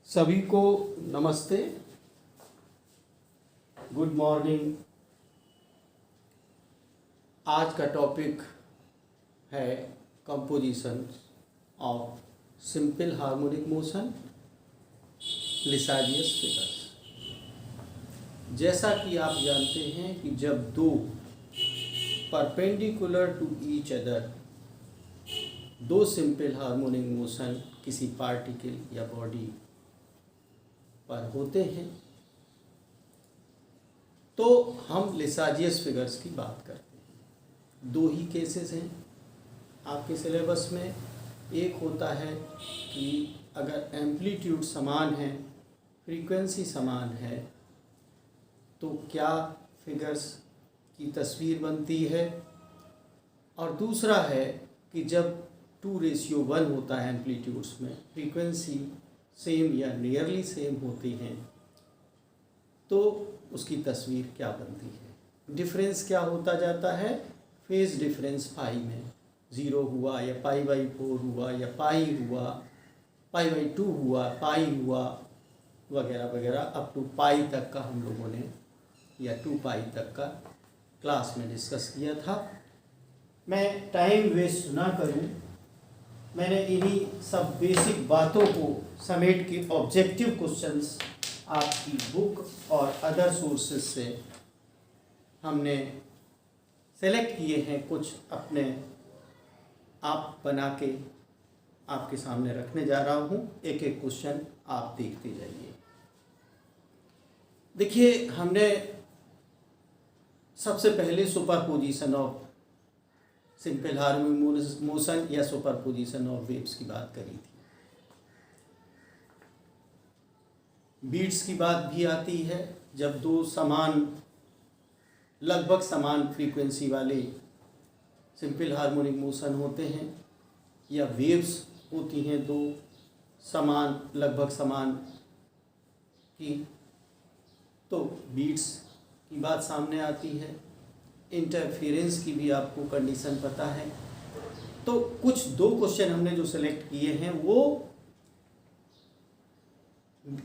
सभी को नमस्ते, गुड मॉर्निंग। आज का टॉपिक है composition of simple harmonic motion Lissajous figures. जैसा कि आप जानते हैं कि जब दो परपेंडिकुलर टू ईच अदर दो सिंपल हार्मोनिक मोशन किसी पार्टिकल या बॉडी पर होते हैं तो हम लिसाजियस फिगर्स की बात करते हैं। दो ही केसेस हैं आपके सिलेबस में। एक होता है कि अगर एम्पलीट्यूड समान है, फ्रीक्वेंसी समान है, तो क्या फिगर्स की तस्वीर बनती है, और दूसरा है कि जब 2:1 होता है एम्पलीट्यूड्स में, फ्रीक्वेंसी सेम या नियरली सेम होती हैं, तो उसकी तस्वीर क्या बनती है। डिफरेंस क्या होता जाता है, फेज डिफरेंस पाई में 0 हुआ या π/4 हुआ या पाई हुआ, π/2 हुआ, पाई हुआ, वगैरह वगैरह अप टू पाई तक का हम लोगों ने या 2π तक का क्लास में डिस्कस किया था। मैं टाइम वेस्ट ना करूं, मैंने इन्हीं सब बेसिक बातों को समेट के ऑब्जेक्टिव क्वेश्चंस आपकी बुक और अदर सोर्सेज से हमने सेलेक्ट किए हैं। कुछ अपने आप बना के आपके सामने रखने जा रहा हूं। एक एक क्वेश्चन आप देखते जाइए। देखिए, हमने सबसे पहले superposition of simple harmonic motion या सुपरपोजिशन ऑफ वेव्स की बात करी थी। बीट्स की बात भी आती है जब दो लगभग समान फ्रीक्वेंसी वाले सिंपल हार्मोनिक मोशन होते हैं, या वेव्स होती हैं दो लगभग समान की, तो बीट्स की बात सामने आती है। इंटरफेरेंस की भी आपको कंडीशन पता है। तो कुछ दो क्वेश्चन हमने जो सेलेक्ट किए हैं वो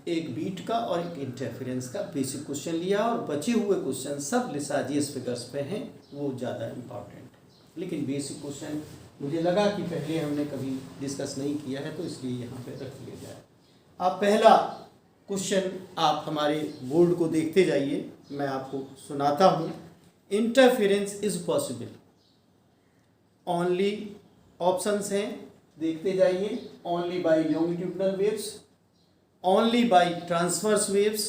एक बीट का और एक इंटरफेरेंस का बेसिक क्वेश्चन लिया, और बचे हुए क्वेश्चन सब लिसाजियस फिगर्स पे हैं, वो ज़्यादा इम्पॉर्टेंट है। लेकिन बेसिक क्वेश्चन मुझे लगा कि पहले हमने कभी डिस्कस नहीं किया है, तो इसलिए यहाँ पे रख लिया जाए। आप पहला क्वेश्चन आप हमारे बोर्ड को देखते जाइए, मैं आपको सुनाता हूँ। Interference is possible only, options हैं, देखते जाइए। Only by longitudinal waves, only by transverse waves,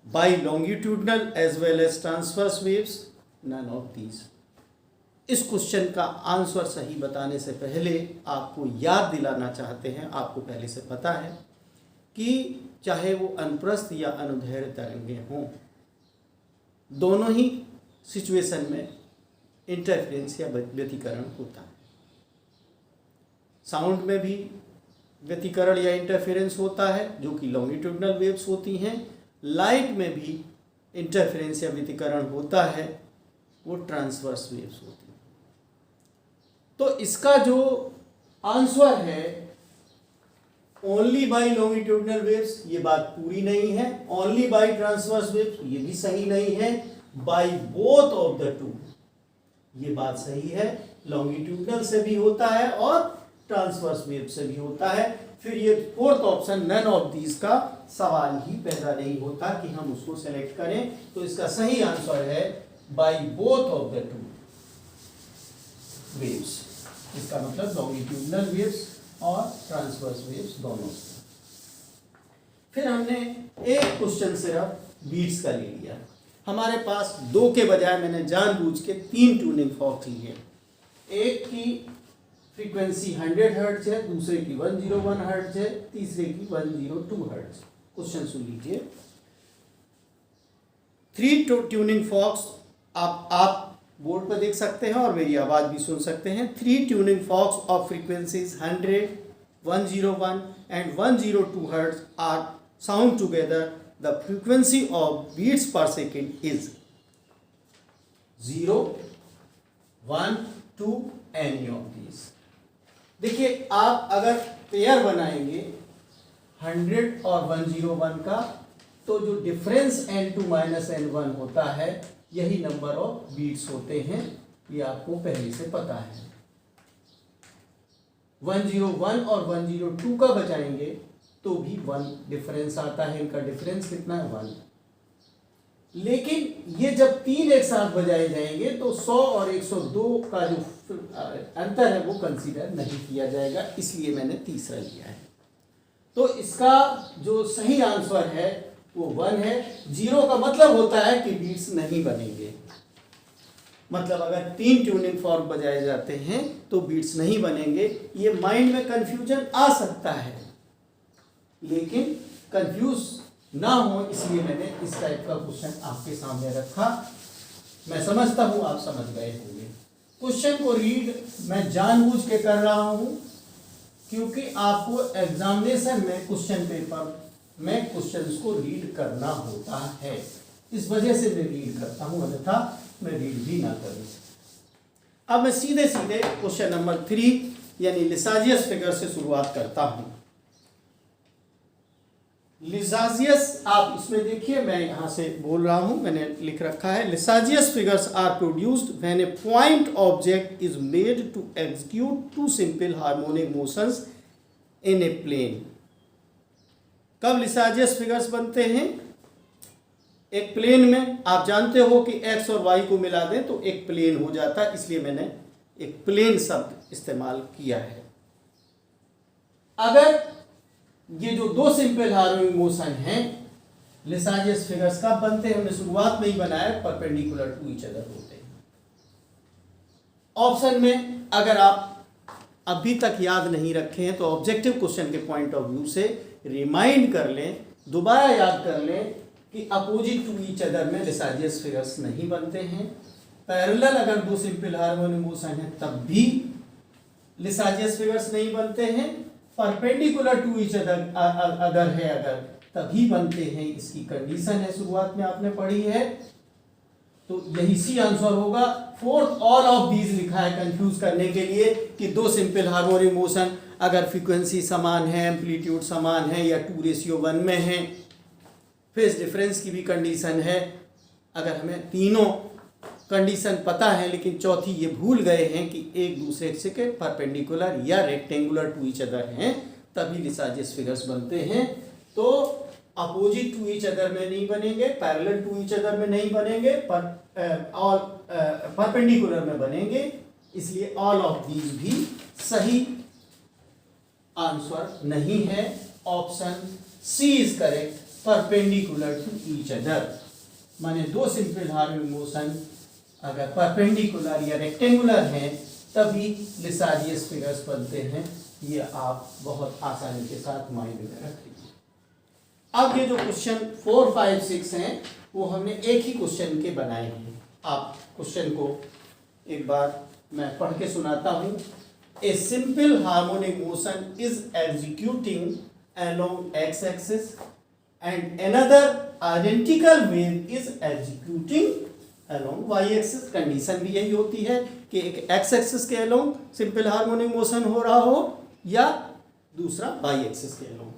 by longitudinal as well as transverse waves, none of these. इस क्वेश्चन का आंसर सही बताने से पहले आपको याद दिलाना चाहते हैं, आपको पहले से पता है कि चाहे वो अनुप्रस्थ या अनुदैर्घ्य तरंगें हों, दोनों ही सिचुएशन में इंटरफेरेंस या व्यतिकरण होता है। साउंड में भी व्यतिकरण या इंटरफेरेंस होता है, जो कि लॉन्गिट्यूडनल वेव्स होती हैं। लाइट में भी इंटरफेरेंस या व्यतिकरण होता है, वो ट्रांसवर्स वेव्स होती हैं। तो इसका जो आंसर है ओनली बाय लॉन्गिट्यूडनल वेव्स, ये बात पूरी नहीं है। ओनली बाय ट्रांसवर्स वेव्स, ये भी सही नहीं है। By both of the two, ये बात सही है। लॉन्गिट्यूडनल से भी होता है और ट्रांसवर्स वेव से भी होता है। फिर ये fourth option none of these का सवाल ही पैदा नहीं होता कि हम उसको सेलेक्ट करें। तो इसका सही आंसर है by both of the two waves. इसका मतलब लॉन्गिट्यूडनल वेव्स और ट्रांसवर्स वेव्स दोनों से। फिर हमने एक क्वेश्चन सिर्फ बीट्स का ले लिया। हमारे पास दो के बजाय मैंने जानबूझ के 3 ट्यूनिंग फॉर्क लिए। एक की फ्रीक्वेंसी 100 हर्ट्ज है, दूसरे की 101 हर्ट्ज है, तीसरे की 102 हर्ट्ज। क्वेश्चन सुन लीजिए। 3 ट्यूनिंग फॉर्क्स आप बोर्ड पर देख सकते हैं और मेरी आवाज भी सुन सकते हैं। 3 tuning forex of frequencies 100, 101 and 102 hertz are sound together. The frequency of beats per second is 0, 1, 2 any of these। देखिए, आप अगर पेयर बनाएंगे 100 और 101 का, तो जो डिफरेंस n2 माइनस n1 होता है यही नंबर ऑफ बीट्स होते हैं, ये आपको पहले से पता है। 101 और 102 का बचाएंगे तो भी 1 डिफरेंस आता है, इनका डिफरेंस कितना है 1। लेकिन ये जब तीन एक साथ बजाए जाएंगे तो 100 और 102 का जो अंतर है वो कंसीडर नहीं किया जाएगा, इसलिए मैंने तीसरा लिया है। तो इसका जो सही आंसर है वो 1 है। 0 का मतलब होता है कि बीट्स नहीं बनेंगे, मतलब अगर 3 ट्यूनिंग फॉर्क बजाए जाते हैं तो बीट्स नहीं बनेंगे। ये माइंड में कंफ्यूजन आ सकता है, लेकिन कंफ्यूज ना हो इसलिए मैंने इस टाइप का क्वेश्चन आपके सामने रखा। मैं समझता हूं आप समझ गए होंगे। क्वेश्चन को रीड मैं जानबूझ के कर रहा हूं क्योंकि आपको एग्जामिनेशन में क्वेश्चन पेपर में क्वेश्चंस को रीड करना होता है, इस वजह से मैं रीड करता हूं, अन्यथा मैं रीड भी ना करूं। अब मैं सीधे सीधे क्वेश्चन नंबर 3 यानी लिसाजियस फिगर से शुरुआत करता हूं। लिसाजियस, आप इसमें देखिए मैं यहां से बोल रहा हूं, मैंने लिख रखा है Lissajous figures are produced when a point object is made to execute two simple harmonic motions in a plane. कब लिसाजियस फिगर्स बनते हैं? एक प्लेन में आप जानते हो कि x और y को मिला दें तो एक प्लेन हो जाता है, इसलिए मैंने एक प्लेन शब्द इस्तेमाल किया है। अगर ये जो दो सिंपल हार्मोनिक मोशन हैं लिसाजियस फिगर्स कब बनते हैं? हमने शुरुआत में ही बनाया, परपेंडिकुलर टू ईच अदर होते हैं। ऑप्शन में अगर आप अभी तक याद नहीं रखे हैं तो ऑब्जेक्टिव क्वेश्चन के पॉइंट ऑफ व्यू से रिमाइंड कर लें, दोबारा याद कर लें कि अपोजिट टू ईच अदर में लिसाजियस फिगर्स नहीं बनते हैं। पैरेलल अगर दो सिंपल हार्मोनिक मोशन है तब भी लिसाजियस फिगर्स नहीं बनते हैं। परपेंडिकुलर टू ईच अदर है अगर तभी बनते हैं, इसकी कंडीशन है शुरुआत में आपने पढ़ी है, तो यही सी आंसर होगा। फोर्थ ऑल ऑफ दीज लिखा है कंफ्यूज करने के लिए कि दो सिंपल हार्मोनिक मोशन अगर फ्रीक्वेंसी समान है, एम्पलीट्यूड समान है या 2:1 में है, फेज डिफरेंस की भी कंडीशन है। अगर हमें तीनों कंडीशन पता है लेकिन चौथी ये भूल गए हैं कि एक दूसरे से के परपेंडिकुलर या रेक्टेंगुलर टू ईच अदर हैं, तभी लिसाजियस फिगर्स बनते हैं। तो अपोजिट टू ईच अदर में नहीं बनेंगे, पैरेलल टू ईच अदर में नहीं बनेंगे, और परपेंडिकुलर में बनेंगे, इसलिए ऑल ऑफ दीज भी सही आंसर नहीं है। Option C is correct, perpendicular to each other, माने दो सिंपल हार्मोनिक मोशन अगर परपेंडिकुलर या रेक्टेंगुलर हैं तभी लिसाजियस फिगर्स बनते हैं। ये आप बहुत आसानी के साथ माइंड में रख लीजिए। अब ये जो क्वेश्चन 4, 5, 6 हैं वो हमने एक ही क्वेश्चन के बनाए हैं। आप क्वेश्चन को एक बार मैं पढ़ के सुनाता हूँ। A simple harmonic motion is executing along x axis and another identical wave is executing along y axis। Condition भी यही होती है कि एक x axis के along सिंपल हार्मोनिक मोशन हो रहा हो या दूसरा y axis के along।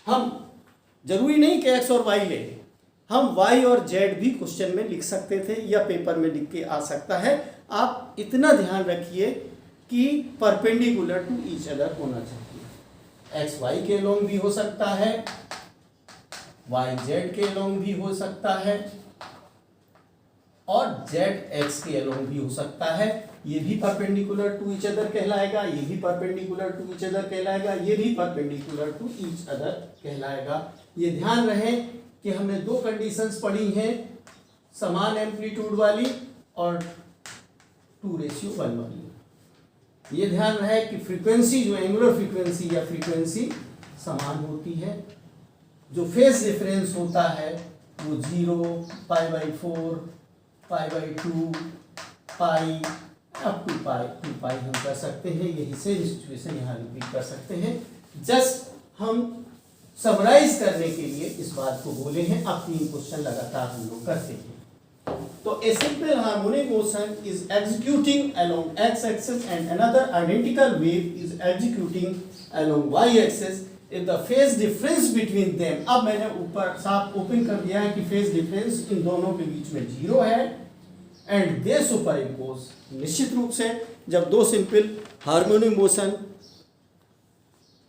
हम जरूरी नहीं कि x और y लें, हम y और z भी क्वेश्चन में लिख सकते थे या पेपर में लिख के आ सकता है। आप इतना ध्यान रखिए कि परपेंडिकुलर टू ईच अदर होना चाहिए। एक्स वाई के लॉन्ग भी हो सकता है, वाई जेड के लॉन्ग भी हो सकता है, और जेड एक्स के लॉन्ग भी हो सकता है। ये भी परपेंडिकुलर टू ईच अदर कहलाएगा, ये भी परपेंडिकुलर टू ईच अदर कहलाएगा, ये भी परपेंडिकुलर टू ईच अदर कहलाएगा। ये ध्यान रहे कि हमने दो कंडीशंस पढ़ी हैं, समान एम्पलीट्यूड वाली और 2:1 वाली। ये ध्यान रहे कि फ्रीक्वेंसी जो एंगुलर फ्रीक्वेंसी या फ्रीक्वेंसी समान होती है। जो फेज डिफरेंस होता है वो 0, π/4, π/2, पाई अप टू पाई, 2 पाई हम कर सकते हैं। यही सेम सिचुएशन यहाँ रिपीट कर सकते हैं। जस्ट हम समराइज करने के लिए इस बात को बोले हैं। अब 3 क्वेश्चन लगातार हम लोग करते हैं। तो a simple harmonic motion is executing along x axis and another identical wave is executing along y axis if the phase difference between them, अब मैंने ऊपर साफ ओपन कर दिया है कि फेज डिफरेंस इन दोनों के बीच में 0 है, एंड दे सुपर इम्पोज, निश्चित रूप से जब दो सिंपल हार्मोनिक मोशन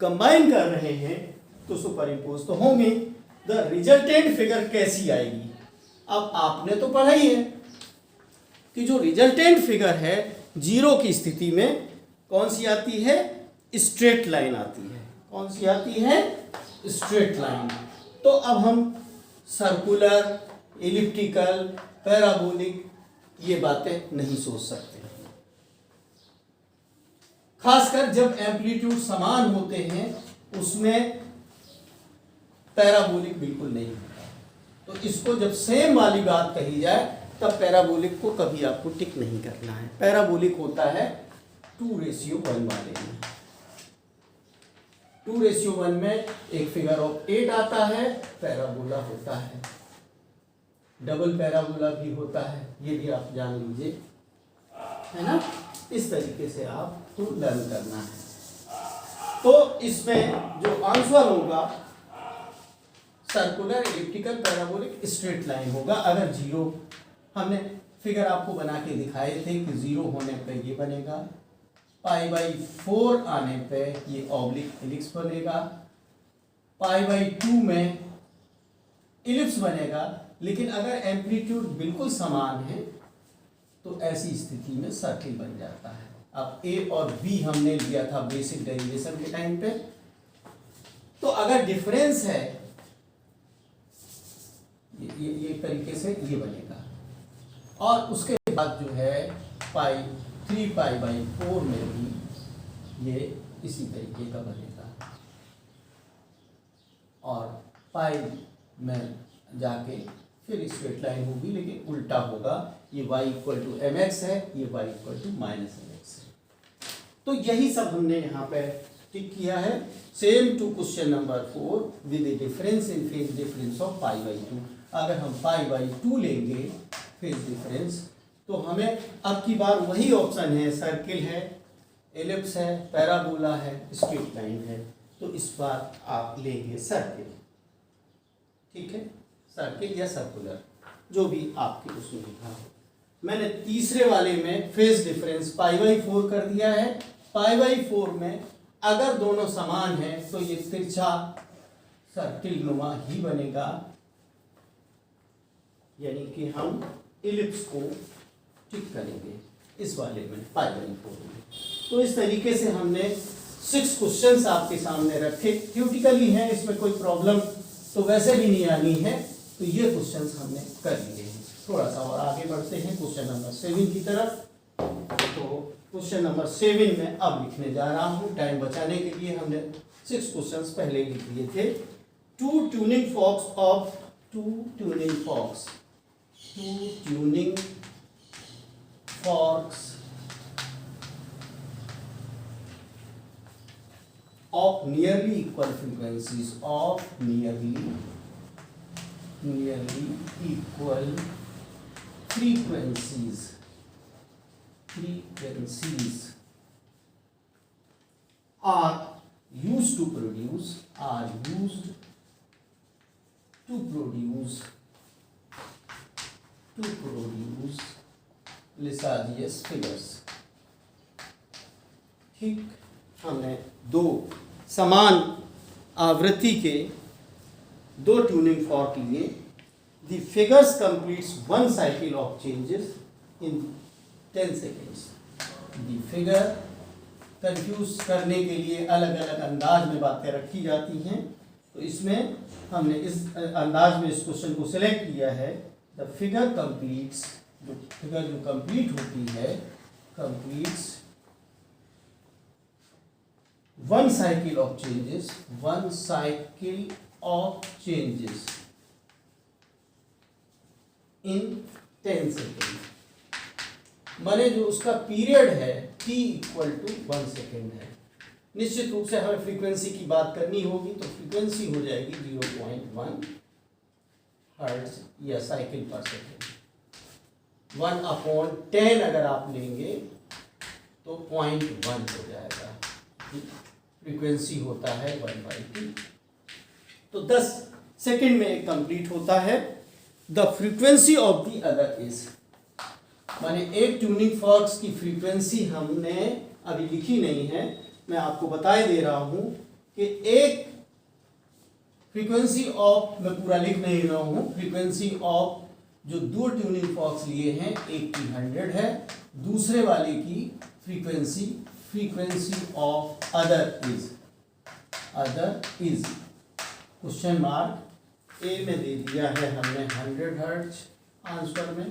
कंबाइन कर रहे हैं तो सुपर इम्पोज तो होंगे। द रिजल्टेंट फिगर कैसी आएगी? अब आपने तो पढ़ा ही है कि जो रिजल्टेंट फिगर है 0 की स्थिति में कौन सी आती है? स्ट्रेट लाइन आती है। कौन सी आती है? Straight line. तो अब हम सर्कुलर, एलिप्टिकल, पैराबोलिक ये बातें नहीं सोच सकते, खासकर जब एम्पलीट्यूड समान होते हैं उसमें पैराबोलिक बिल्कुल नहीं होता। तो इसको जब सेम वाली बात कही जाए तब पैराबोलिक को कभी आपको टिक नहीं करना है। पैराबोलिक होता है 2:1 वाले में। 2:1 में एक फिगर ऑफ 8 आता है, पैराबोला होता है, डबल पैराबोला भी होता है, ये भी आप जान लीजिए, है ना। इस तरीके से आपको लर्न करना है। तो इसमें जो आंसर होगा circular, elliptical, parabolic, straight line होगा। अगर 0, हमने फिगर आपको बना के दिखाए थे कि 0 होने पे ये बनेगा, π/4 आने पे ये ऑब्लिक इलिप्स बनेगा, π/2 में इलिप्स बनेगा। लेकिन अगर एम्पलीट्यूड बिल्कुल समान है तो ऐसी स्थिति में सर्किल बन जाता है। अब ए और बी हमने लिया था बेसिक डेरिवेशन के टाइम पे, तो अगर डिफरेंस है ये तरीके से ये बनेगा, और उसके बाद जो है 3π/4 में भी ये इसी तरीके का बनेगा, और पाई में जाके फिर स्ट्रेट लाइन होगी लेकिन उल्टा होगा। ये y = mx है, ये y = -mx है। तो यही सब हमने यहाँ पे टिक किया है। Same to question number 4 with a difference in phase difference of π/2। अगर हम π/2 लेंगे फेज डिफरेंस तो हमें अब की बार वही ऑप्शन है, सर्किल है, एलिप्स है, पैराबोला है, स्ट्रेट लाइन है। तो इस बार आप लेंगे सर्किल, ठीक है, सर्किल या सर्कुलर, जो भी आपके उसमें लिखा हो। मैंने तीसरे वाले में फेज डिफरेंस π/4 कर दिया है। π/4 में अगर दोनों समान हैं तो ये तिरछा सर्किल नुमा ही बनेगा, यानी कि हम इलिप्स को टिक करेंगे इस वाले में π/4 में। तो इस तरीके से हमने 6 क्वेश्चंस आपके सामने रखे। थ्योरेटिकली हैं, इसमें कोई प्रॉब्लम तो वैसे भी नहीं आनी है। तो ये क्वेश्चंस हमने कर लिए हैं। थोड़ा सा और आगे बढ़ते हैं क्वेश्चन नंबर 7 की तरफ। तो क्वेश्चन नंबर 7 में अब लिखने जा रहा हूँ, टाइम बचाने के लिए। हमने 6 क्वेश्चंस पहले लिख लिए थे। Two tuning forks of nearly equal frequencies are used to produce Lissajous figures। ठीक, हमने दो समान आवृत्ति के दो ट्यूनिंग फॉर्क लिए। The figures completes one cycle of changes in 10 seconds। The figure confuse करने के लिए अलग अलग अंदाज में बातें रखी जाती हैं, तो इसमें हमने इस अंदाज में इस क्वेश्चन को सिलेक्ट किया है। द फिगर कंप्लीट्स, जो फिगर जो कंप्लीट होती है, completes one cycle of changes in 10 seconds। माने जो उसका पीरियड है t = 1 सेकेंड है। निश्चित रूप से हमें फ्रीक्वेंसी की बात करनी होगी, तो फ्रीक्वेंसी हो जाएगी 0.1 हर्ट्ज या साइकिल पर सेकेंड। 1/10 अगर आप लेंगे तो 0.1 हो जाएगा। फ्रीक्वेंसी होता है 1/2। तो 10 सेकेंड में एक कंप्लीट होता है। The frequency of the other is, माने एक ट्यूनिंग फॉक्स की फ्रीक्वेंसी हमने अभी लिखी नहीं है, मैं आपको बताए दे रहा हूं कि एक फ्रीक्वेंसी ऑफ, मैं पूरा लिख नहीं रहा हूं, फ्रीक्वेंसी ऑफ जो दो ट्यूनिंग फॉक्स लिए हैं, एक की 100 है, दूसरे वाले की frequency of other is question mark A में दे दिया है हमने 100 हर्ट्ज आंसर में,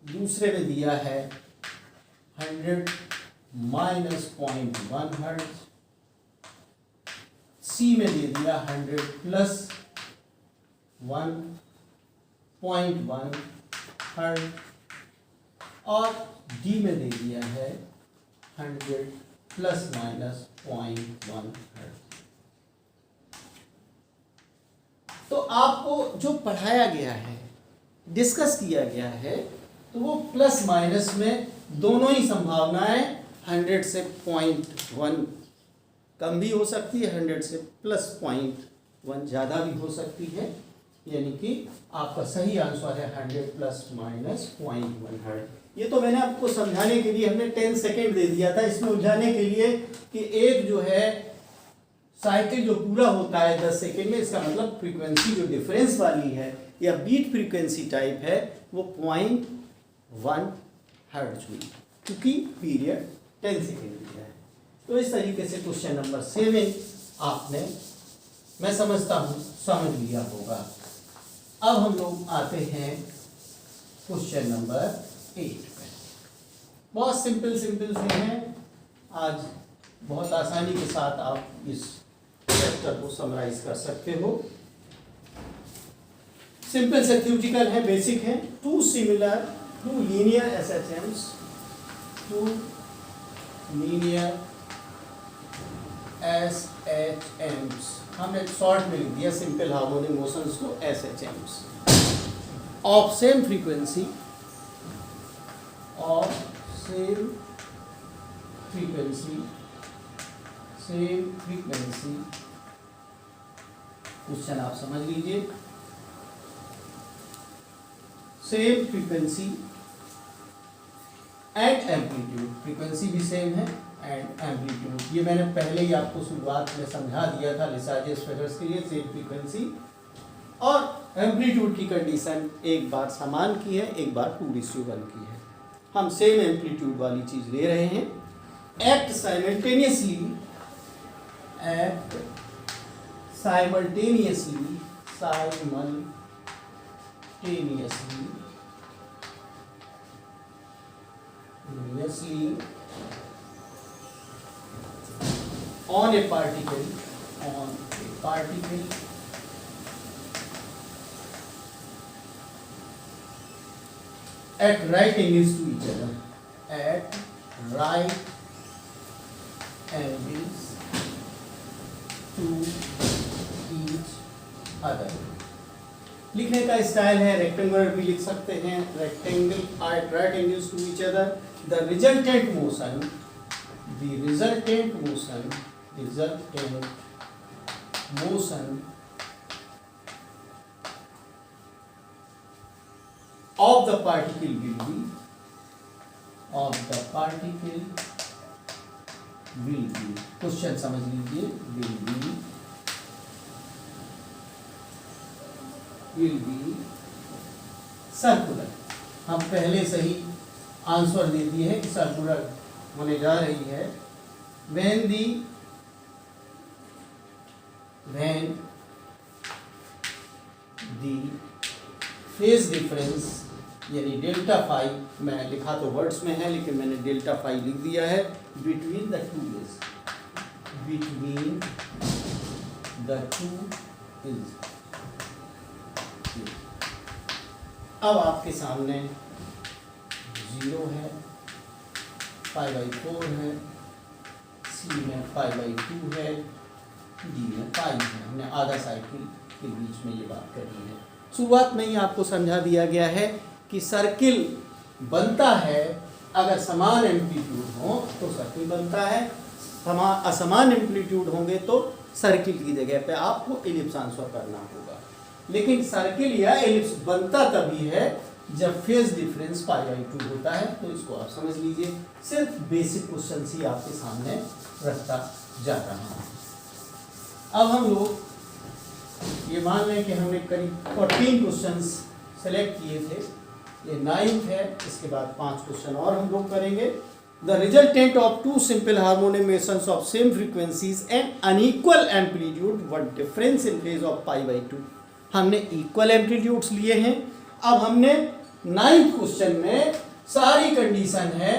दूसरे में दिया है 100 माइनस 0.1 हर्ट्ज, सी में दे दिया 100 प्लस 1.1 हर्ट्ज, और डी में दे दिया है 100 प्लस माइनस 0.1 हर्ट्ज। तो आपको जो पढ़ाया गया है, डिस्कस किया गया है, तो वो प्लस माइनस में दोनों ही संभावनाएं 100 से 0.1 कम भी हो सकती है, 100 से प्लस 0.1 ज़्यादा भी हो सकती है, यानी कि आपका सही आंसर है 100 प्लस माइनस 0.1 हर्ट्ज। ये तो मैंने आपको समझाने के लिए हमने 10 सेकेंड दे दिया था, इसमें उलझाने के लिए कि एक जो है साइकिल जो पूरा होता है 10 सेकेंड में, इसका मतलब फ्रीक्वेंसी जो डिफरेंस वाली है या बीट फ्रीक्वेंसी टाइप है वो 0.1 हर्ट्ज हुई, क्योंकि पीरियड 10 सेकेंड दिया है। तो इस तरीके से क्वेश्चन नंबर 7 आपने, मैं समझता हूँ, समझ लिया होगा। अब हम लोग आते हैं क्वेश्चन नंबर 8 पे। बहुत सिंपल से हैं, आज बहुत आसानी के साथ आप इस चैप्टर को समराइज कर सकते हो। सिंपल से थ्योरेटिकल है, बेसिक है। टू लीनियर SHMs, हमने शॉर्ट में लिख दिया सिंपल हार्मोनिक मोशंस को SHMs, of same frequency question आप समझ लीजिए। Same frequency and amplitude, frequency भी सेम है एंड एम्पलीट्यूड, ये मैंने पहले ही आपको शुरुआत में समझा दिया था लिसाजियस फिगर्स के लिए। सेम फ्रीक्वेंसी और एम्पलीट्यूड की कंडीशन एक बार समान की है, एक बार 2:1 की है। हम सेम एम्पलीट्यूड वाली चीज ले रहे हैं। Act simultaneously on a particle at right angles to each other, लिखने का स्टाइल है रेक्टेंगुलर भी लिख सकते हैं, rectangle at right angles to each other, the resultant motion of the particle will be question समझ लीजिए, will be सर्कुलर। हम पहले से ही आंसर दे दिए हैं कि सर्कुलर होने जा रही है। when the फेज डिफरेंस यानी डेल्टा फाई, मैं लिखा तो वर्ड्स में है लेकिन मैंने डेल्टा फाई लिख दिया है, between the two is। अब आपके सामने 0 है, π/4 है, C में π/2 है, D में π है। हमने आधा साइकिल के बीच में ये बात करनी है। शुरुआत में ही आपको समझा दिया गया है कि सर्किल बनता है, अगर समान एम्पलीट्यूड हो तो सर्किल बनता है, असमान एम्पलीट्यूड होंगे तो सर्किल की जगह पे आपको एलिप्स आंसर करना होगा। लेकिन सर्किल या एलिप्स बनता तभी है जब फेज डिफरेंस π/2 होता है। तो इसको आप समझ लीजिए, सिर्फ बेसिक क्वेश्चन ही आपके सामने रखता जा रहा है। अब हम लोग ये मान लें कि हमने करीब 14 क्वेश्चंस सेलेक्ट किए थे, ये 9th है, इसके बाद 5 क्वेश्चन और हम लोग करेंगे। The resultant of two simple harmonic of same frequencies and unequal amplitude what difference in phase of π/2। हमने इक्वल एम्पलीट्यूड्स लिए हैं। अब हमने 9th क्वेश्चन में सारी कंडीशन है,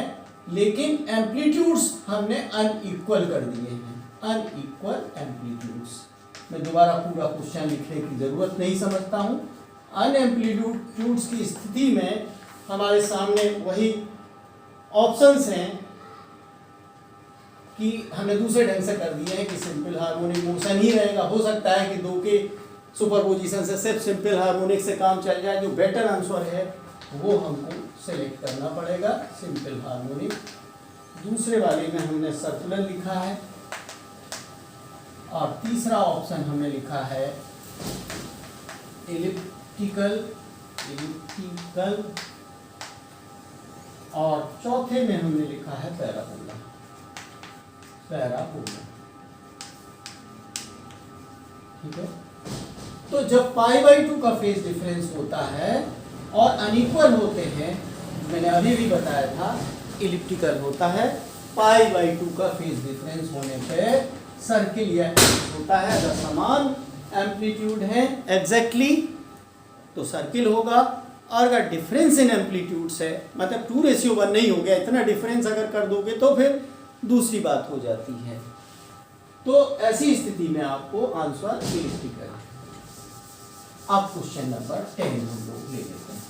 लेकिन एम्पलीट्यूड्स हमने अनइक्वल कर दिए हैं, अनइक्वल एम्पलीट्यूड्स। मैं दोबारा पूरा क्वेश्चन लिखने की जरूरत नहीं समझता हूँ। अनएम्पलीट्यूड्स की स्थिति में हमारे सामने वही ऑप्शंस हैं कि हमने दूसरे ढंग से कर दिए हैं कि सिंपल हार्मोनिक मोशन ही रहेगा। हो सकता है कि दो के सुपरपोजिशन से सिर्फ सिंपल हार्मोनिक से काम चल जाए। जो बेटर आंसर है वो हमको सेलेक्ट करना पड़ेगा, सिंपल हार्मोनिक। दूसरे वाले में हमने सर्कुलर लिखा है और तीसरा ऑप्शन हमने लिखा है एलिप्टिकल, और चौथे में हमने लिखा है पैराबोला। ठीक है। तो जब π/2 का फेज डिफरेंस होता है और अनइक्वल होते हैं, मैंने अभी भी बताया था एलिप्टिकल होता है। π/2 का फेज डिफरेंस होने पे सर्किल या होता है, अगर समान एम्पलीट्यूड है एग्जैक्टली तो सर्किल होगा। और अगर डिफरेंस इन एम्पलीट्यूड्स है, मतलब 2:1 नहीं हो गया, इतना डिफरेंस अगर कर दोगे तो फिर दूसरी बात हो जाती है। तो ऐसी स्थिति में आपको आंसर एलिप्टिकल। अब क्वेश्चन नंबर 10 हम लोग ले लेते हैं।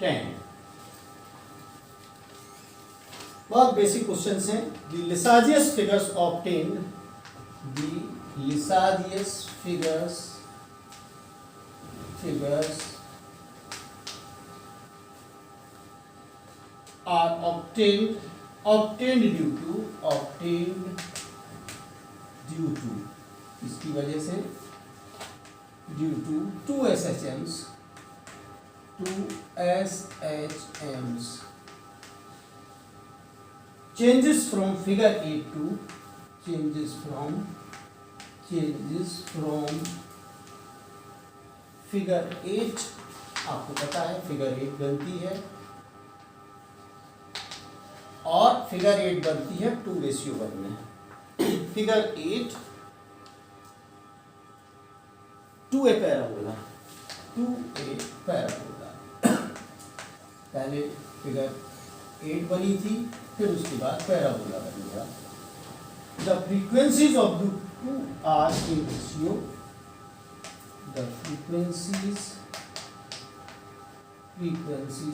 10 बहुत बेसिक क्वेश्चंस हैं। The Lissajous figures obtained, the Lissajous figures are obtained due to इसकी वजह से due to two SHMs changes from figure 8 to changes from figure 8, आपको पता है फिगर 8 बनती है और फिगर 8 बनती है 2:1 में। फिगर 8 2 ए पैराबोला, पहले फिगर 8 बनी थी, फिर उसके बाद पैराबोला बनेगा। The frequencies of the two are in ratio, the frequency,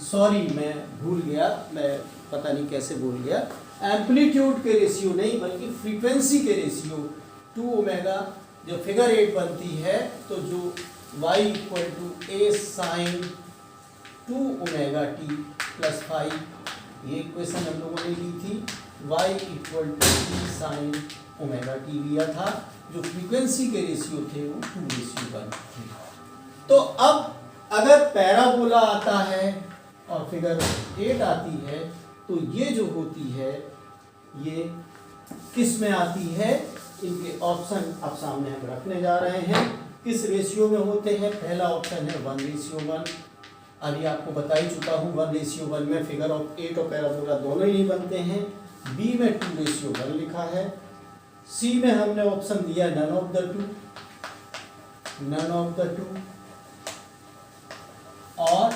sorry मैं भूल गया, मैं पता नहीं कैसे भूल गया। एम्पलीट्यूड के रेशियो नहीं बल्कि फ्रीक्वेंसी के रेशियो 2 ओमेगा। जब फिगर 8 बनती है तो जो y = a sin 2 omega t + 5, ये इक्वेशन हम लोगों ने ली थी। y = t sin omega t लिया था। जो फ्रीक्वेंसी के रेशियो थे वो 2:1 थे। तो अब अगर पैराबोला आता है और फिगर 8 आती है तो ये जो होती है ये किस में आती है, इनके ऑप्शन अब सामने हम रखने जा रहे हैं। किस रेशियो में होते हैं? पहला ऑप्शन है 1:1। अभी आपको बता ही चुका हूँ 1:1 में फिगर ऑफ 8 और पैराबोला दोनों ही बनते हैं। बी में 2:1 लिखा है। सी में हमने ऑप्शन दिया नन ऑफ द टू, और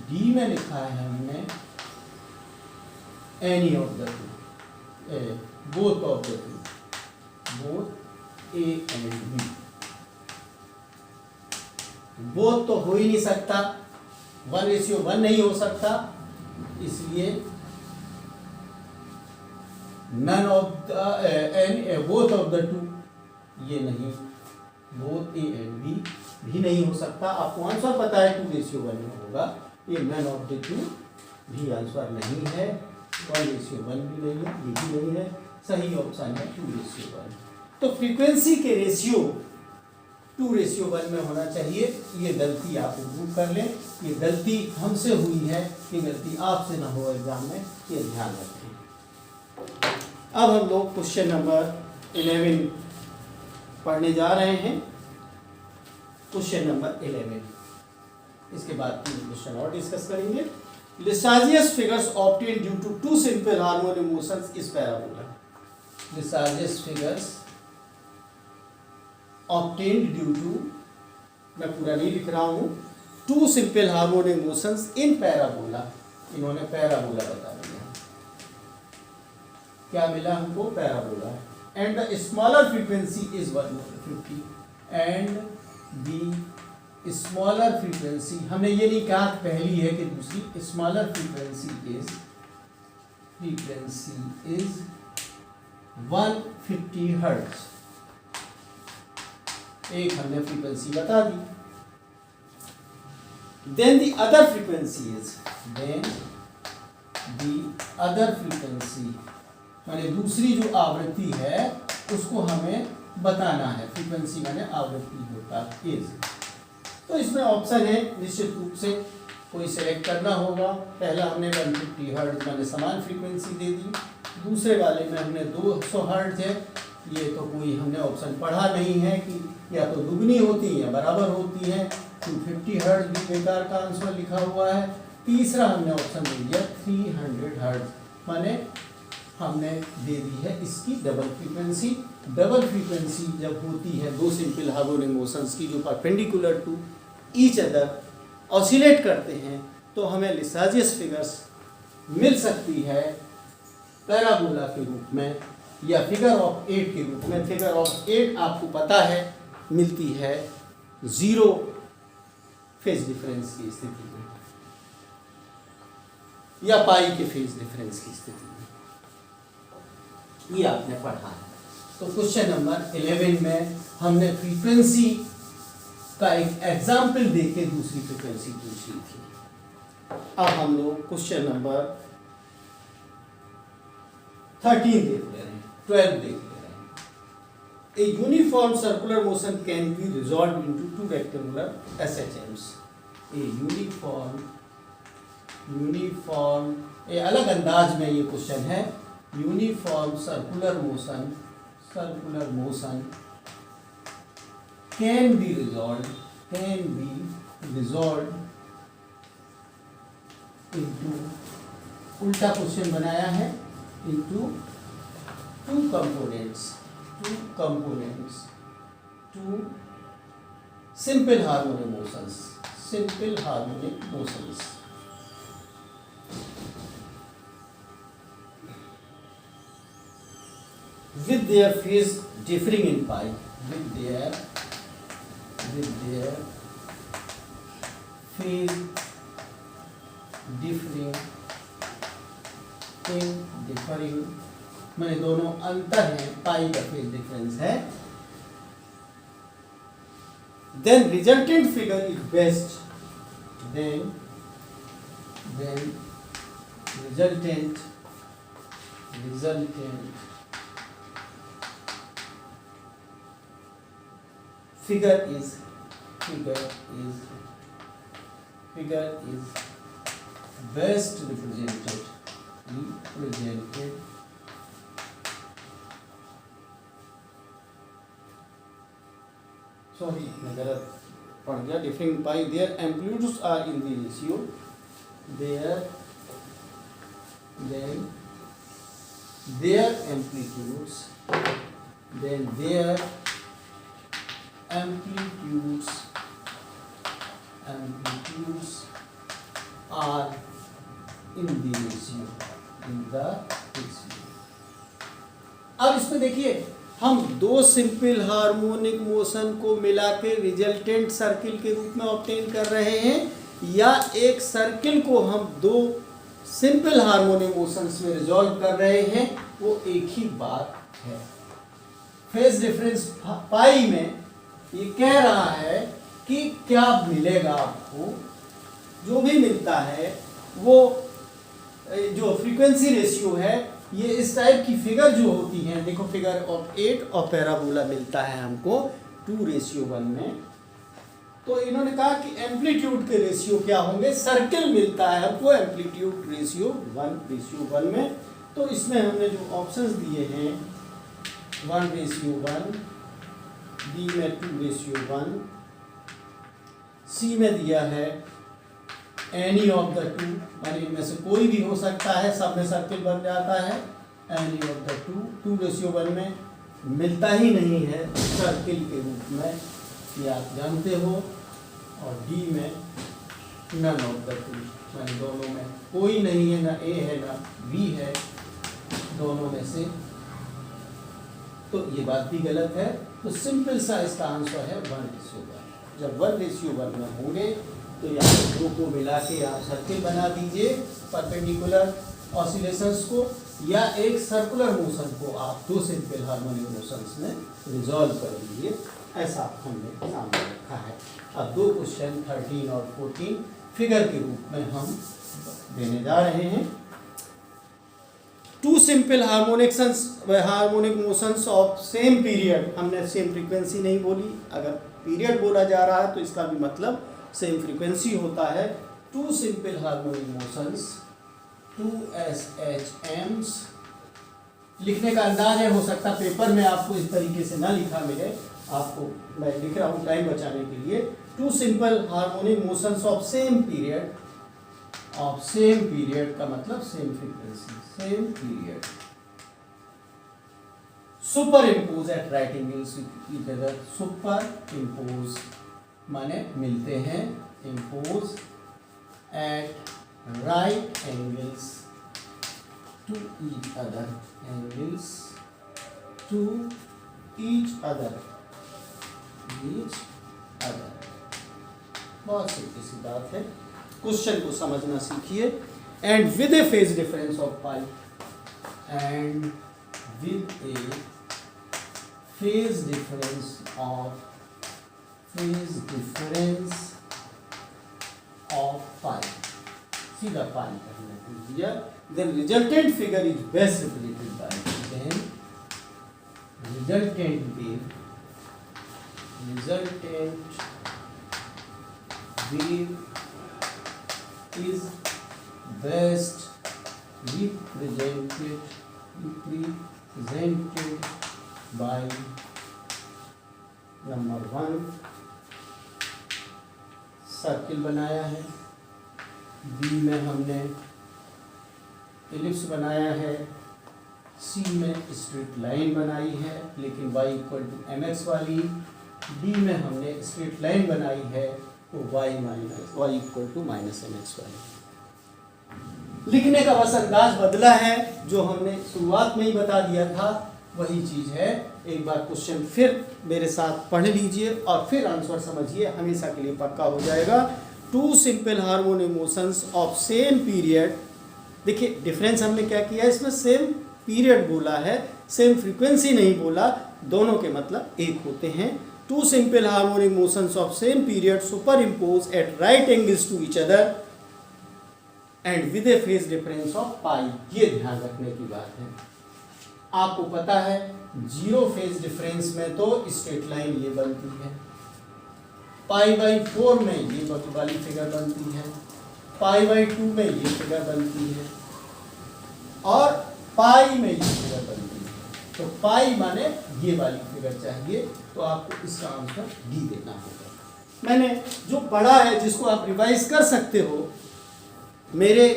डी में लिखा है हमने any of the two, both of the two, both A and B. Both तो हो ही नहीं सकता, 1:1 नहीं हो सकता, इसलिए none of the both of the two ये नहीं, बोथ ए एंड बी भी नहीं हो सकता। आपको आंसर पता है 2:1 में होगा, ये नन ऑफ द टू भी आंसर नहीं है। 1:1 भी नहीं है, ये भी नहीं है, सही ऑप्शन है 2:1। तो फ्रीक्वेंसी के रेशियो 2:1 में होना चाहिए। ये गलती आप इम्प्रूव कर लें, ये गलती हमसे हुई है, ये गलती आपसे ना हो एग्जाम में, ये ध्यान रखें। अब हम लोग क्वेश्चन नंबर 11 पढ़ने जा रहे हैं। क्वेश्चन नंबर 11, इसके बाद 3 क्वेश्चन और डिस्कस करेंगे। Lissajous figures obtained due to two simple harmonic motions is parabola. Lissajous figures obtained due to, मैं पूरा नहीं लिख रहा हूँ, two simple harmonic motions in parabola। इन्होंने पैराबोला बता दिया, क्या मिला हमको? Parabola. And the smaller frequency is 1/50 and the smaller frequency, हमने ये नहीं कहा पहली है कि दूसरी, स्मॉलर फ्रीक्वेंसी इज 150 हर्ट्ज। एक हमने फ्रीक्वेंसी बता दी। देन द अदर फ्रीक्वेंसी माने दूसरी जो आवृत्ति है उसको हमें बताना है। फ्रीक्वेंसी माने आवृत्ति होता इज। तो इसमें ऑप्शन है, निश्चित रूप से कोई सेलेक्ट करना होगा। पहला हमने 150 हर्ट्ज माने समान फ्रीक्वेंसी दे दी, दूसरे वाले में हमने 200 हर्ट्ज है। ये तो कोई हमने ऑप्शन पढ़ा नहीं है कि या तो दुगनी होती है या बराबर होती है। 250 हर्ट्ज भी बेकार का आंसर लिखा हुआ है। तीसरा हमने ऑप्शन दे दिया 300 हर्ट्ज, माने हमने दे दी है इसकी डबल फ्रीक्वेंसी। डबल फ्रीक्वेंसी जब होती है दो सिंपल हार्मोनिक मोशंस की जो perpendicular to each other oscillate करते हैं, तो हमें लिसाजियस फिगर्स मिल सकती है पैराबोला के रूप में या फिगर ऑफ 8 के रूप में। फिगर ऑफ 8 आपको पता है मिलती है 0 फेज डिफरेंस की स्थिति में या पाई के फेज डिफरेंस की स्थिति में, ये आपने पढ़ा है। तो क्वेश्चन नंबर 11 में हमने फ्रीक्वेंसी का एक एग्जाम्पल देके दूसरी फ्रीक्वेंसी पूछी थी। अब हम लोग क्वेश्चन नंबर 13 देख ले रहे हैं, 12 देख ले रहे हैं। A uniform circular motion can be resolved into two rectangular SHMs. A uniform ये अलग अंदाज में ये क्वेश्चन है। Uniform circular motion can be resolved into, उल्टा क्वेश्चन बनाया है, into two components, two simple harmonic motions, with their phase differing in pi, with their phase differing मैंने दोनों अंतर है, पाई का फेज डिफरेंस है। then resultant figure is best, then resultant figure is best represented sorry मैं गलत पढ़ गया। differing pi, their amplitudes are in the ratio, their amplitudes are in the ratio। अब इसमें देखिए, हम दो सिंपल हार्मोनिक मोशन को मिला के रिजल्टेंट सर्किल के रूप में ऑब्टेन कर रहे हैं, या एक सर्किल को हम दो सिंपल हार्मोनिक मोशंस में रिजॉल्व कर रहे हैं, वो एक ही बात है। फेज डिफरेंस पाई में ये कह रहा है कि क्या मिलेगा आपको, जो भी मिलता है वो जो फ्रीक्वेंसी रेशियो है, ये इस टाइप की फिगर जो होती हैं, देखो फिगर ऑफ 8 और पैराबोला मिलता है हमको 2:1 में। तो इन्होंने कहा कि एम्पलीट्यूड के रेशियो क्या होंगे, सर्किल मिलता है हमको एम्पलीट्यूड रेशियो 1:1 में। तो इसमें हमने जो ऑप्शंस दिए हैं 1:1, बी में 2:1, सी में दिया है एनी ऑफ द टू, माने इनमें से कोई भी हो सकता है, सब में सर्किल बन जाता है। एनी ऑफ द टू, 2:1 में मिलता ही नहीं है सर्किल के रूप में, ये आप जानते हो। और डी में नन ऑफ द टू, माने दोनों में कोई नहीं है, ना ए है ना बी है, दोनों में से। तो ये बात भी गलत है। तो सिंपल सा इसका आंसर है 1:1। जब 1:1 में होंगे तो यहाँ दो को मिला के आप सर्किल बना दीजिए परपेंडिकुलर ऑसिलेशंस को, या एक सर्कुलर मोशन को आप दो सिंपल हार्मोनिक मोशंस में रिजॉल्व कर दीजिए। ऐसा हमने सामने रखा है। अब दो क्वेश्चन 13 और 14 फिगर के रूप में हम देने जा रहे हैं। Two simple harmonic motions of same period, हमने सेम फ्रीक्वेंसी नहीं बोली, अगर पीरियड बोला जा रहा है तो इसका भी मतलब सेम फ्रीक्वेंसी होता है। To simple harmonic motions 2SHMs, लिखने का अंदाज है, हो सकता पेपर में आपको इस तरीके से ना लिखा मिले, आपको मैं लिख रहा हूँ टाइम बचाने के लिए। Two simple harmonic motions of same period, of same period का मतलब same frequency, same period, superimpose at right angles with each other. Superimpose माने मिलते हैं, impose at right angles to each other, angles to each other, each other. बहुत सीधी सी बात है, क्वेश्चन को समझना सीखिए। And with a phase difference of pi, and with a phase difference of pi, सीधा पाई करना है। Then resultant figure is best represented by, then resultant wave is best represented by number 1 circle बनाया है, B में हमने ellipse बनाया है, सी में स्ट्रेट लाइन बनाई है लेकिन y = mx वाली, डी में हमने स्ट्रेट लाइन बनाई है तो y = -mx वाली। लिखने का बस अंदाज बदला है, जो हमने शुरुआत में ही बता दिया था वही चीज है। एक बार क्वेश्चन फिर मेरे साथ पढ़ लीजिए और फिर आंसर समझिए, हमेशा के लिए पक्का हो जाएगा। Two simple harmonic motions of same period, देखिए डिफरेंस हमने क्या किया, इसमें सेम पीरियड बोला है, सेम फ्रीक्वेंसी नहीं बोला, दोनों के मतलब एक होते हैं। Two simple harmonic motions of same period superimpose at right angles to each other and with a phase difference of pi, ये ध्यान रखने की बात है। आपको पता है जीरो फेज डिफरेंस में तो स्ट्रेट लाइन ये बनती है, π/4 में ये वाली फिगर बनती है, π/2 में ये फिगर बनती है और पाई में ये फिगर बनती है। तो पाई माने ये वाली फिगर चाहिए, तो आपको इसका आंसर डी देना होगा। मैंने जो पढ़ा है, जिसको आप रिवाइज कर सकते हो मेरे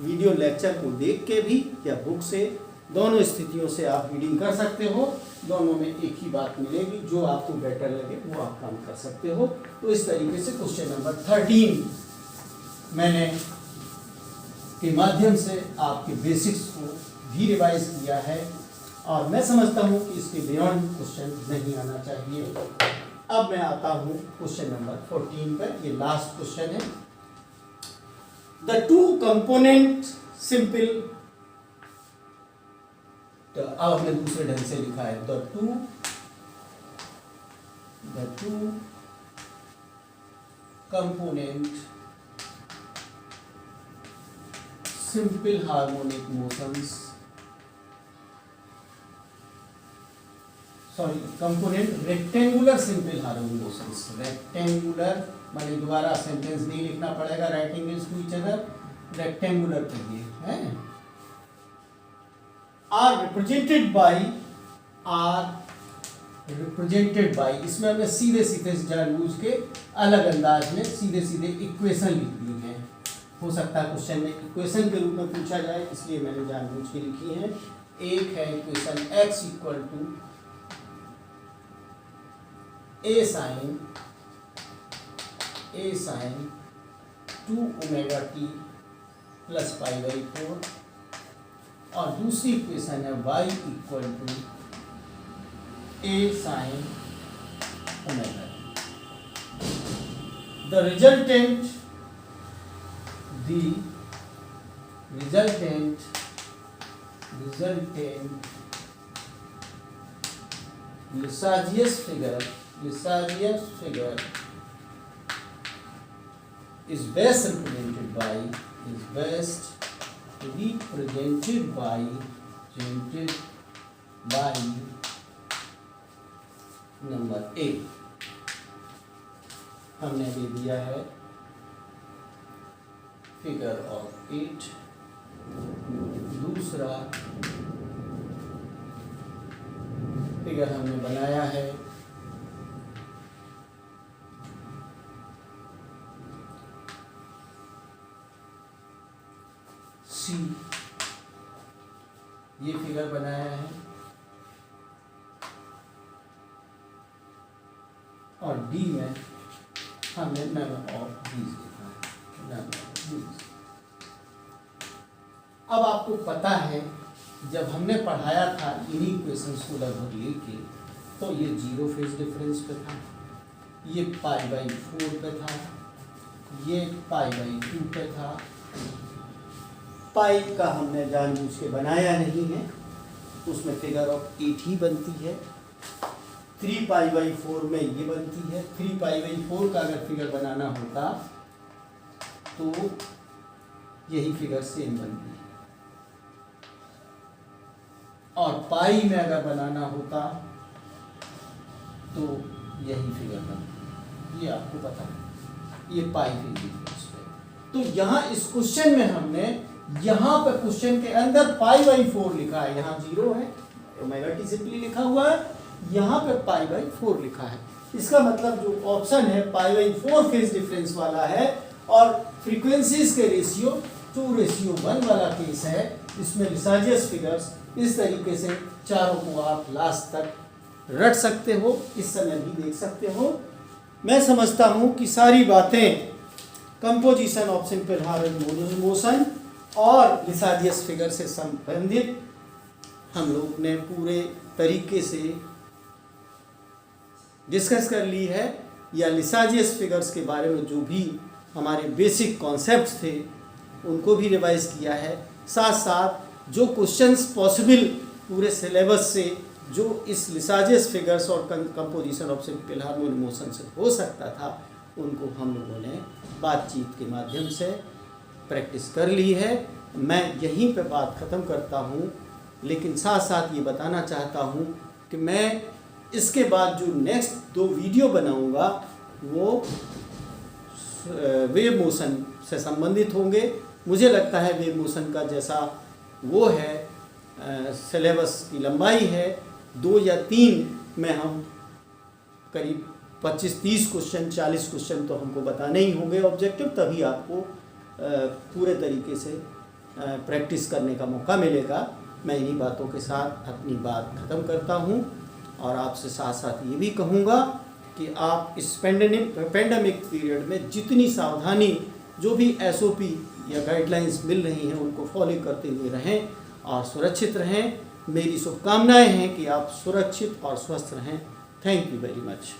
वीडियो लेक्चर को देख के भी या बुक से, दोनों स्थितियों से आप रीडिंग कर सकते हो, दोनों में एक ही बात मिलेगी, जो आपको बेटर लगे वो आप काम कर सकते हो। तो इस तरीके से क्वेश्चन नंबर 13 मैंने के माध्यम से आपके बेसिक्स को भी रिवाइज किया है और मैं समझता हूँ कि इसके बियॉन्ड क्वेश्चन नहीं आना चाहिए। अब मैं आता हूँ क्वेश्चन नंबर 14 पर, ये लास्ट क्वेश्चन है। द टू कंपोनेंट सिंपल, तो अब हमने दूसरे ढंग से लिखा है, the two component simple harmonic motions, sorry component rectangular simple harmonic motions, rectangular माने दोबारा सेंटेंस नहीं लिखना पड़ेगा, writing is to each other, rectangular करिए है, आर रिप्रेजेंटेड बाय, इसमें हमने सीधे सीधे जानबूझ के अलग अंदाज में सीधे सीधे इक्वेशन लिख दी है। हो सकता है क्वेश्चन में इक्वेशन के रूप में पूछा जाए, इसलिए मैंने जानबूझ के लिखी है। एक है equation x equal to a sin 2 omega t plus pi by 4, और दूसरी इक्वेशन है y equal to a sin omega t। The resultant Lissajous figure is best represented by number A हमने दे दिया है फिगर ऑफ 8। दूसरा figure हमने बनाया है C, ये फिगर बनाया है, और D में हमने नन ऑफ दीज लिखा है, नन ऑफ दीज। अब आपको पता है जब हमने पढ़ाया था इन्हीं इक्वेशंस को लगभग लेके, तो ये 0 फेज डिफरेंस पे था, ये पाई बाई 4 पे था, ये पाई बाई 2 पे था। पाई का हमने जानबूझ के बनाया नहीं है, उसमें फिगर ऑफ 8 ही बनती है। 3 पाई बाई 4 में ये बनती है। 3 पाई बाई 4 का अगर फिगर बनाना होता तो यही फिगर सेम बनती है, और पाई में अगर बनाना होता तो यही फिगर बनती है। ये आपको पता है, ये पाई फिगर। तो यहाँ इस क्वेश्चन में हमने यहाँ पे क्वेश्चन के अंदर पाई बाई 4 लिखा है, यहाँ 0 है, ओमेगा टी सिंपली लिखा हुआ है, यहाँ पे पाई बाई 4 लिखा है। इसका मतलब जो ऑप्शन है पाई बाई 4 फेज डिफरेंस वाला है, और फ्रीक्वेंसीज के रेशियो 2:1 वाला केस है। इसमें लिसाजियस फिगर्स इस तरीके से चारों को आप लास्ट तक रट सकते हो, इस समय भी देख सकते हो। मैं समझता हूँ कि सारी बातें composition of simple harmonic motion और लिसाजियस फिगर से संबंधित हम लोग ने पूरे तरीके से डिस्कस कर ली है, या लिसाजियस फिगर्स के बारे में जो भी हमारे बेसिक कॉन्सेप्ट्स थे उनको भी रिवाइज किया है। साथ साथ जो क्वेश्चंस पॉसिबल पूरे सिलेबस से जो इस लिसाजियस फिगर्स और composition of simple harmonic motion से हो सकता था, उनको हम लोगों ने बातचीत के माध्यम से प्रैक्टिस कर ली है। मैं यहीं पे बात ख़त्म करता हूँ, लेकिन साथ साथ ये बताना चाहता हूँ कि मैं इसके बाद जो नेक्स्ट 2 वीडियो बनाऊँगा वो वेव मोशन से संबंधित होंगे। मुझे लगता है वेव मोशन का जैसा वो है सिलेबस की लंबाई है, 2 या 3 में हम करीब 25-30 क्वेश्चन 40 क्वेश्चन तो हमको बताने ही होंगे ऑब्जेक्टिव, तभी आपको पूरे तरीके से प्रैक्टिस करने का मौका मिलेगा। मैं इन्हीं बातों के साथ अपनी बात ख़त्म करता हूँ, और आपसे साथ साथ ये भी कहूँगा कि आप इस पेंडेमिक पीरियड में जितनी सावधानी जो भी SOP या गाइडलाइंस मिल रही हैं उनको फॉलो करते हुए रहें और सुरक्षित रहें। मेरी शुभकामनाएं हैं कि आप सुरक्षित और स्वस्थ रहें। Thank you very much.